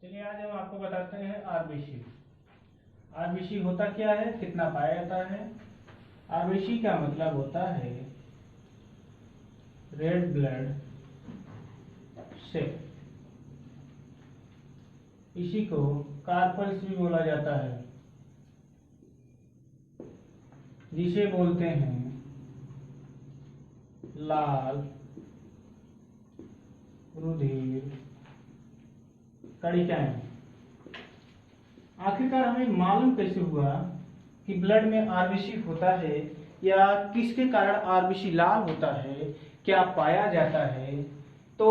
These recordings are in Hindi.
चलिए आज हम आपको बताते हैं आरबीसी। आरबीसी होता क्या है, कितना पाया जाता है। आरबीसी का मतलब होता है रेड ब्लड सेल। इसी को कार्पल्स भी बोला जाता है, जिसे बोलते हैं लाल रुधिर कणिकाएं। आखिरकार हमें मालूम कैसे हुआ कि ब्लड में आरबीसी होता है, या किसके कारण आरबीसी लाल होता है, क्या पाया जाता है। तो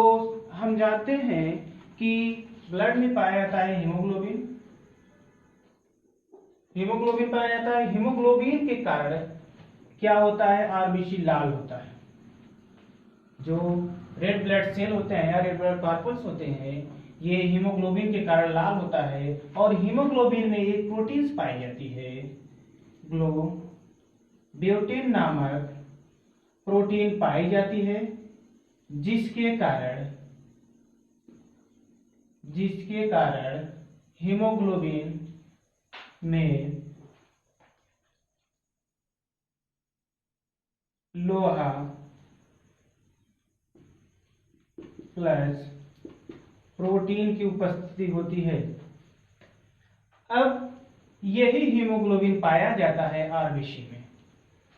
हम जानते हैं कि ब्लड में पाया जाता है हीमोग्लोबिन। हीमोग्लोबिन पाया जाता है। हीमोग्लोबिन के कारण क्या होता है, आरबीसी लाल होता है। जो रेड ब्लड सेल होते हैं या रेड ब्लड कार्पल्स होते हैं, ये हीमोग्लोबिन के कारण लाल होता है। और हीमोग्लोबिन में एक प्रोटीन पाई जाती है, ग्लोब्यूटिन नामक प्रोटीन पाई जाती है, जिसके कारण हीमोग्लोबिन में लोहा प्लस प्रोटीन की उपस्थिति होती है। अब यही हीमोग्लोबिन पाया जाता है आरबीसी में।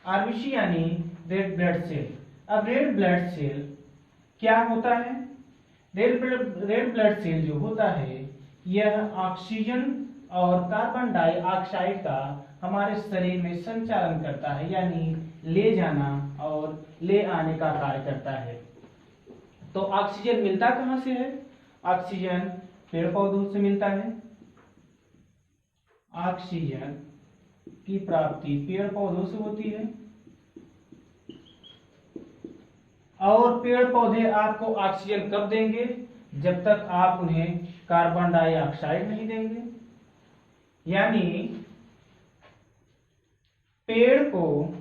आरबीसी यानी रेड ब्लड सेल। अब रेड ब्लड सेल क्या होता है? रेड ब्लड सेल जो होता है, यह ऑक्सीजन और कार्बन डाइऑक्साइड का हमारे शरीर में संचालन करता है, यानी ले जाना और ले आने का कार्य करता है। तो ऑक्सीजन मिलता कहां से है? ऑक्सीजन पेड़ पौधों से मिलता है। ऑक्सीजन की प्राप्ति पेड़ पौधों से होती है, और पेड़ पौधे आपको ऑक्सीजन कब देंगे? जब तक आप उन्हें कार्बन डाइऑक्साइड नहीं देंगे। यानी पेड़ को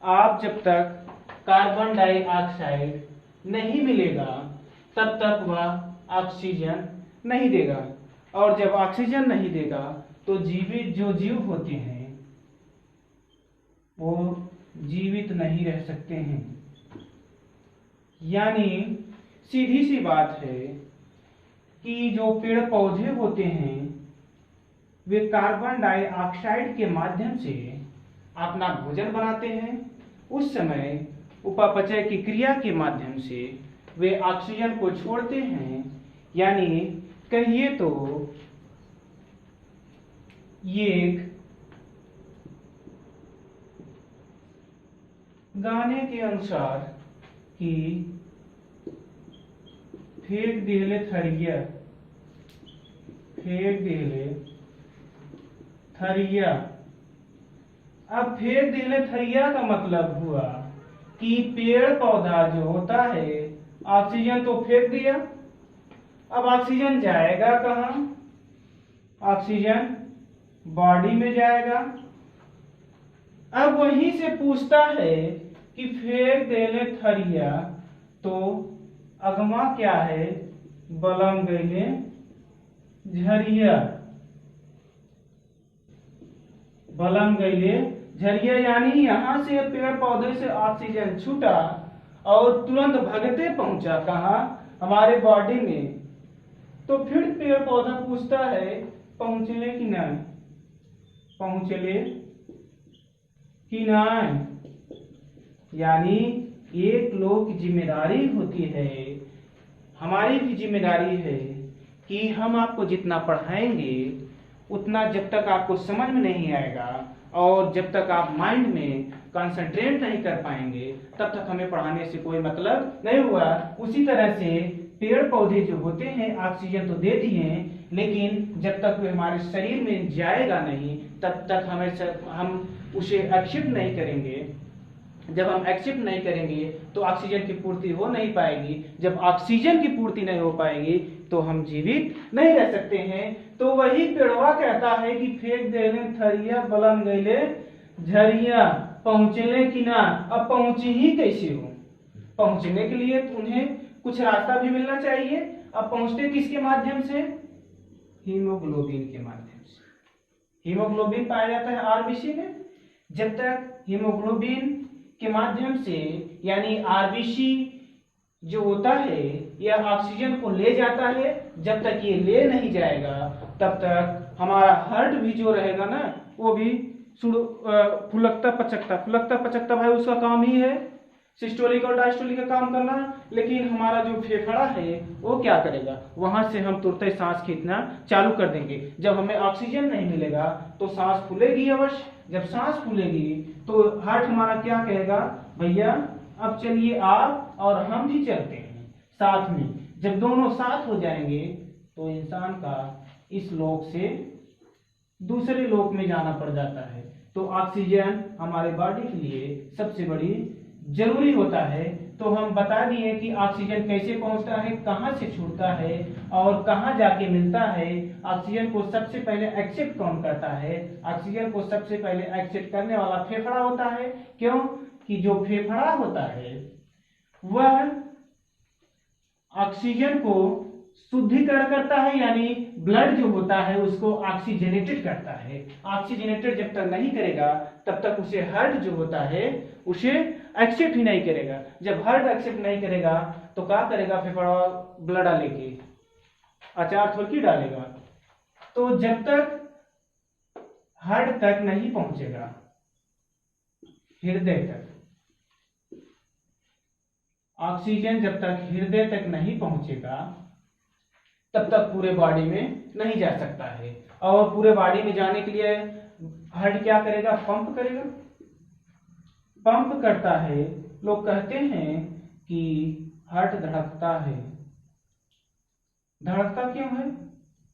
आप जब तक कार्बन डाइऑक्साइड नहीं मिलेगा, तब तक वह ऑक्सीजन नहीं देगा। और जब ऑक्सीजन नहीं देगा तो जो जीव होते हैं वो जीवित नहीं रह सकते हैं। यानी सीधी सी बात है कि जो पेड़ पौधे होते हैं, वे कार्बन डाइऑक्साइड के माध्यम से अपना भोजन बनाते हैं। उस समय उपापचय की क्रिया के माध्यम से वे ऑक्सीजन को छोड़ते हैं। यानी कहिए तो ये एक गाने के अनुसार कि फेंक दिले थरिया, फेंक दिले थरिया। अब फेंक दिले थरिया का मतलब हुआ कि पेड़ पौधा जो होता है, ऑक्सीजन तो फेंक दिया। अब ऑक्सीजन जाएगा कहां? ऑक्सीजन बॉडी में जाएगा। अब वहीं से पूछता है कि फेंक देले थरिया, तो अगमा क्या है? बलम गईले झरिया। बलम गईले झरिया, यानी यहां से पेड़ पौधे से ऑक्सीजन छूटा और तुरंत भगते पहुंचा कहां? हमारे बॉडी में। तो फिर पेड़ पौधा पूछता है पहुंचले कि नहीं, पहुंचले कि नहीं। यानी एक लोग की जिम्मेदारी होती है, हमारी भी जिम्मेदारी है कि हम आपको जितना पढ़ाएंगे उतना जब तक आपको समझ में नहीं आएगा और जब तक आप माइंड में कंसंट्रेट नहीं कर पाएंगे, तब तक हमें पढ़ाने से कोई मतलब नहीं हुआ। उसी तरह से पेड़ पौधे जो होते हैं, ऑक्सीजन तो दे दिए, लेकिन जब तक वे हमारे शरीर में जाएगा नहीं, तब तक हम उसे एक्सेप्ट नहीं करेंगे। जब हम एक्सेप्ट नहीं करेंगे तो ऑक्सीजन की पूर्ति हो नहीं पाएगी। जब ऑक्सीजन की पूर्ति नहीं हो पाएगी तो हम जीवित नहीं रह सकते हैं। तो वही पेड़वा कहता है कि फेंक देले थरिया, बलम गईले झरिया, पहुंचले कि ना। अब पहुंची ही कैसे हो? पहुंचने के लिए उन्हें कुछ रास्ता भी मिलना चाहिए। अब पहुंचते किसके माध्यम से? हीमोग्लोबिन के माध्यम से। हीमोग्लोबिन पाया जाता है आरबीसी में। जब तक हीमोग्लोबिन के माध्यम से यानी आरबीसी जो होता है यह ऑक्सीजन को ले जाता है, जब तक ये ले नहीं जाएगा तब तक हमारा हार्ट भी जो रहेगा ना वो भी फुलकता पचकता भाई उसका काम ही है सिस्टोलिक और डायस्टोलिक का काम करना। लेकिन हमारा जो फेफड़ा है वो क्या करेगा, वहां से हम तुरंत सांस खींचना चालू कर देंगे। जब हमें ऑक्सीजन नहीं मिलेगा तो सांस फूलेगी अवश्य। जब सांस फूलेगी तो हार्ट हमारा क्या कहेगा, भैया अब चलिए आप और हम भी चलते हैं साथ में। जब दोनों साथ हो जाएंगे तो इंसान का इस लोक से दूसरे लोक में जाना पड़ जाता है। तो ऑक्सीजन हमारे बॉडी के लिए सबसे बड़ी जरूरी होता है। तो हम बता दिए कि ऑक्सीजन कैसे पहुंचता है, कहां से छूटता है और कहां जाके मिलता है। ऑक्सीजन को सबसे पहले एक्सेप्ट कौन करता है, ऑक्सीजन को सबसे पहले एक्सेप्ट करने वाला फेफड़ा होता है। क्यों कि जो फेफड़ा होता है वह ऑक्सीजन को शुद्धिकरण करता है, यानी ब्लड जो होता है उसको ऑक्सीजनेटेड करता है। ऑक्सीजनेटेड जब तक नहीं करेगा तब तक उसे हार्ट जो होता है उसे एक्सेप्ट ही नहीं करेगा। जब हार्ट एक्सेप्ट नहीं करेगा तो क्या करेगा फेफड़ा, ब्लड लेके अचार थोड़ी डालेगा। तो जब तक हार्ट तक नहीं पहुंचेगा, हृदय तक ऑक्सीजन जब तक हृदय तक नहीं पहुंचेगा तब तक पूरे बॉडी में नहीं जा सकता है। और पूरे बॉडी में जाने के लिए हार्ट क्या करेगा, पंप करेगा। पंप करता है। लोग कहते हैं कि हार्ट धड़कता है। धड़कता क्यों है,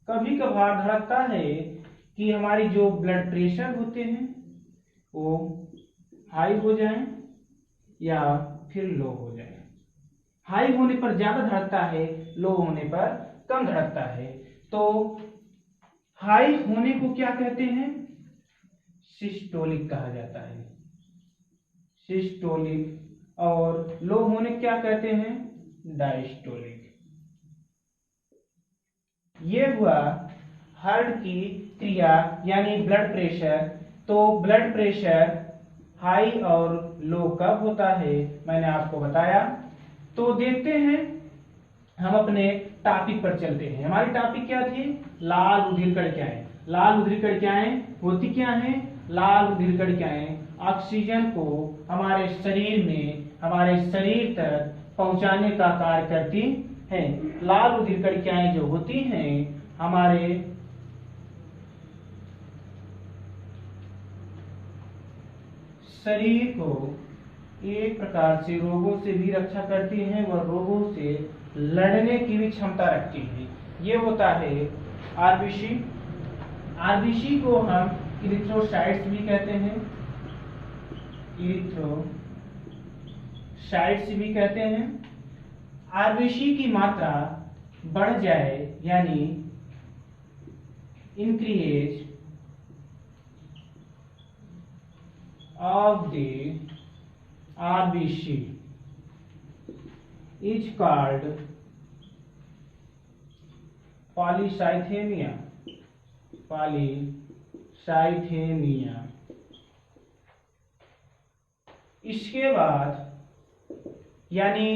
कभी कभार धड़कता है कि हमारी जो ब्लड प्रेशर होते हैं वो हाई हो जाए या फिर लो हो जाए। हाई होने पर ज्यादा धड़कता है, लो होने पर कम धड़कता है। तो हाई होने को क्या कहते हैं, सिस्टोलिक कहा जाता है, सिस्टोलिक। और लो होने क्या कहते हैं, डायस्टोलिक। ये हुआ हार्ट की क्रिया यानी ब्लड प्रेशर। तो ब्लड प्रेशर हाई और लो कब होता है मैंने आपको बताया। तो देखते हैं, हम अपने टॉपिक पर चलते हैं। हमारी टॉपिक क्या थी, लाल रुधिर कणिकाएं। लाल रुधिर कणिकाएं होती क्या हैं, लाल रुधिर कणिकाएं ऑक्सीजन को हमारे शरीर में, हमारे शरीर तक पहुंचाने का कार्य करती हैं। लाल रुधिर कणिकाएं जो होती हैं हमारे शरीर को एक प्रकार से रोगों से भी रक्षा करती हैं व रोगों से लड़ने की भी क्षमता रखती हैं। ये होता है आरबीसी। आरबीसी को हम इरिथ्रोसाइट्स भी कहते हैं, इरिथ्रोसाइट्स भी कहते हैं। आरबीसी की मात्रा बढ़ जाए यानी increase of the RBC is called polycythemia। polycythemia। इसके बाद यानी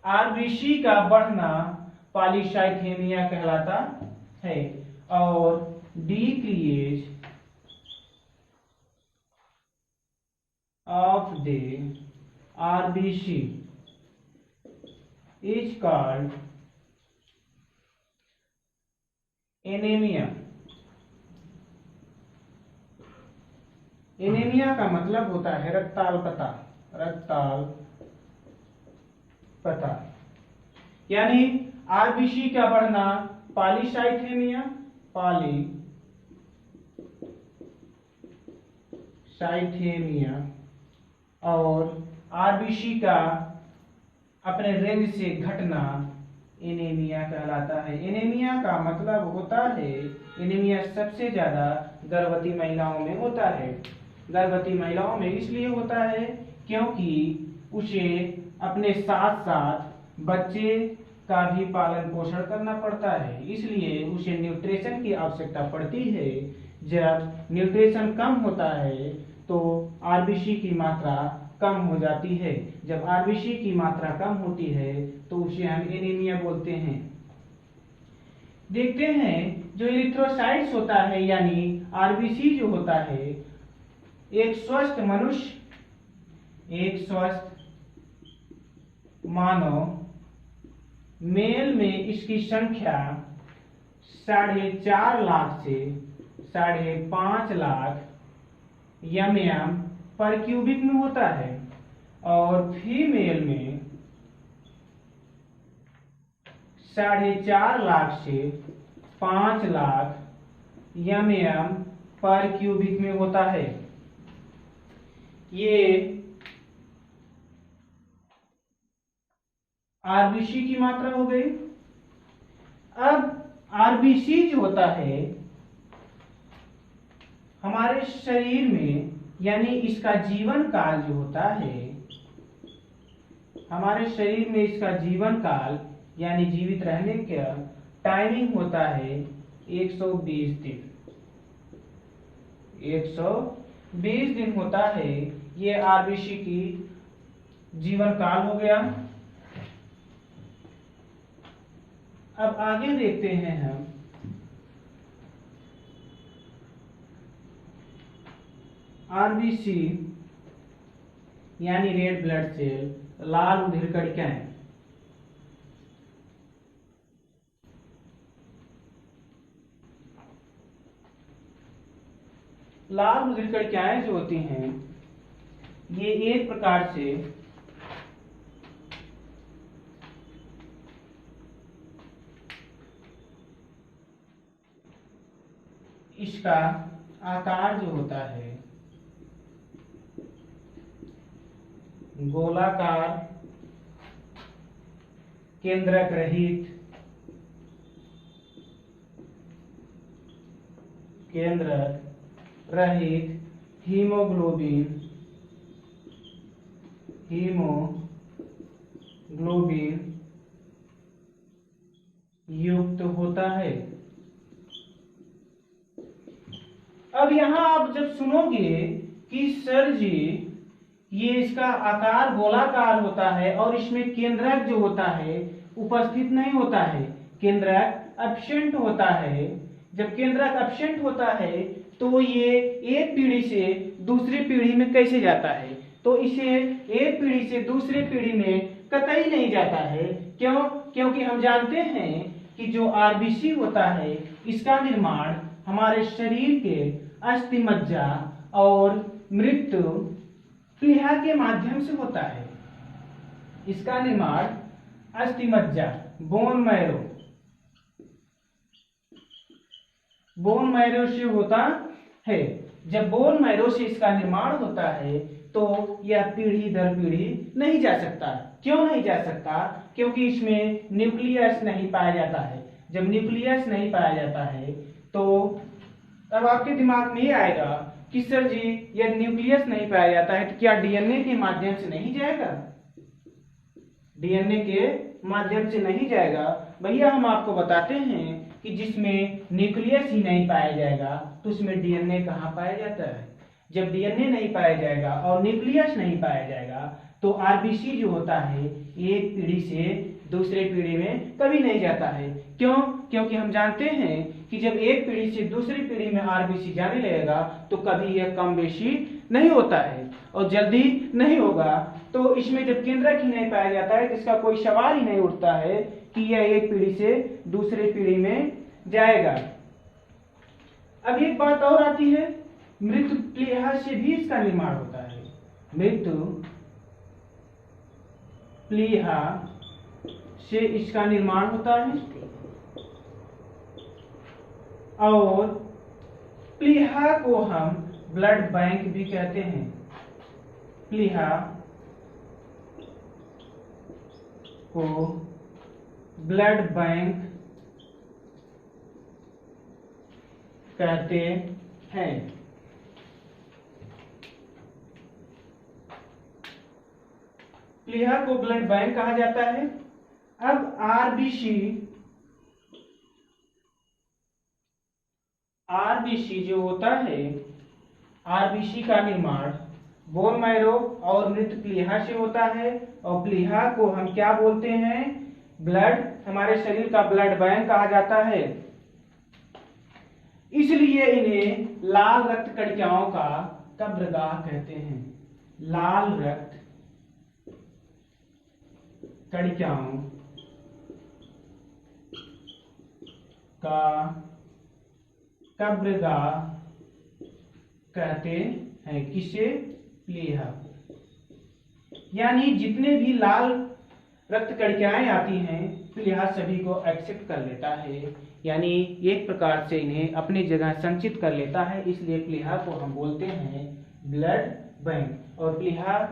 आरबीसी का बढ़ना पॉलीसाइथेमिया कहलाता है। और decrease of the RBC is called anemia। Anaemia का मतलब होता है रक्ताल्पता। रक्ताल्पता यानी आरबीसी का बढ़ना पॉलीसाइथेमिया, पॉलीसाइथेमिया। और आरबीसी का अपने रेंज से घटना एनीमिया कहलाता है। एनीमिया का मतलब होता है, एनीमिया सबसे ज्यादा गर्भवती महिलाओं में होता है। गर्भवती महिलाओं में इसलिए होता है क्योंकि उसे अपने साथ साथ बच्चे का भी पालन पोषण करना पड़ता है, इसलिए उसे न्यूट्रिशन की आवश्यकता पड़ती है। जब न्यूट्रिशन कम होता है तो आरबीसी की मात्रा कम हो जाती है। जब आरबीसी की मात्रा कम होती है तो उसे हम एनीमिया बोलते हैं। देखते हैं जो इरिथ्रोसाइट्स होता है यानी आरबीसी जो होता है, एक स्वस्थ मानव मेल में इसकी संख्या 4.5 लाख से 5.5 लाख एमएम पर क्यूबिक में होता है और फीमेल में 4.5 लाख से 5 लाख एमएम पर क्यूबिक में होता है। ये आरबीसी की मात्रा हो गई। अब आरबीसी जो होता है हमारे शरीर में, यानी इसका जीवन काल जो होता है, हमारे शरीर में इसका जीवन काल यानी जीवित रहने का टाइमिंग होता है 120 दिन। 120 दिन होता है, ये आरबीसी की जीवन काल हो गया। अब आगे देखते हैं हम आरबीसी यानी रेड ब्लड सेल, लाल रुधिर कणिकाएं। लाल रुधिर कणिकाएं जो होती हैं ये एक प्रकार से इसका आकार जो होता है गोलाकार, केंद्रक रहित हीमोग्लोबिन युक्त होता है। अब यहां आप जब सुनोगे कि सर जी ये इसका आकार गोलाकार होता है और इसमें केंद्रक जो होता है उपस्थित नहीं होता है, केंद्रक एब्सेंट होता है। जब केंद्रक एब्सेंट होता है तो ये एक पीढ़ी से दूसरी पीढ़ी में कैसे जाता है? तो इसे एक पीढ़ी से दूसरी पीढ़ी में कतई नहीं जाता है। क्यों? क्योंकि हम जानते हैं कि जो आरबीसी होता है इसका निर्माण हमारे शरीर के अस्थि मज्जा और मृत्यु प्लीहा के माध्यम से होता है। इसका निर्माण अस्थि मज्जा बोन मैरो से होता है। जब बोन मैरो से इसका निर्माण होता है तो यह पीढ़ी दर पीढ़ी नहीं जा सकता। क्यों नहीं जा सकता? क्योंकि इसमें न्यूक्लियस नहीं पाया जाता है। जब न्यूक्लियस नहीं पाया जाता है तो अब आपके दिमाग में ये आएगा कि सर जी यदि न्यूक्लियस नहीं पाया जाता है तो क्या डीएनए के माध्यम से नहीं जाएगा? डीएनए के माध्यम से नहीं जाएगा। भैया हम आपको बताते हैं कि जिसमें न्यूक्लियस ही नहीं पाया जाएगा तो उसमें डीएनए कहाँ पाया जाता है? जब डीएनए नहीं पाया जाएगा और न्यूक्लियस नहीं पाया जाएगा तो आरबीसी जो होता है एक पीढ़ी से दूसरे पीढ़ी में कभी नहीं जाता है। क्यों? क्योंकि हम जानते हैं कि जब एक पीढ़ी से दूसरी पीढ़ी में आरबीसी जाने लगेगा तो कभी यह कम बेशी नहीं होता है और जल्दी नहीं होगा। तो इसमें जब केंद्रक ही नहीं पाया जाता है तो इसका कोई सवाल ही नहीं उठता है कि यह एक पीढ़ी से दूसरी पीढ़ी में जाएगा। अब एक बात और आती है, मृत प्लीहा से भी इसका निर्माण होता है। मृत प्लीहा से इसका निर्माण होता है और प्लीहा को हम ब्लड बैंक भी कहते हैं। प्लीहा को ब्लड बैंक कहते हैं। प्लीहा को ब्लड बैंक कहा जाता है। अब आरबीसी जो होता है, आरबीसी का निर्माण बोन मैरो और मृत प्लीहा से होता है। और प्लीहा को हम क्या बोलते हैं? ब्लड, हमारे शरीर का ब्लड बैंक कहा जाता है। इसलिए इन्हें लाल रक्त कणिकाओं का कब्रगाह कहते हैं। लाल रक्त कणिकाओं का कब्रगाह कहते हैं। किसे? प्लीहा को। यानी जितने भी लाल रक्त कणिकाएं आती हैं, प्लीहा सभी को एक्सेप्ट कर लेता है, यानी एक प्रकार से इन्हें अपनी जगह संचित कर लेता है। इसलिए प्लीहा को हम बोलते हैं ब्लड बैंक। और प्लीहा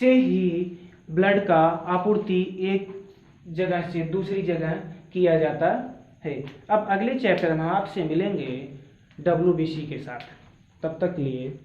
से ही ब्लड का आपूर्ति एक जगह से दूसरी जगह किया जाता है। अब अगले चैप्टर में आपसे मिलेंगे WBC के साथ। तब तक के लिए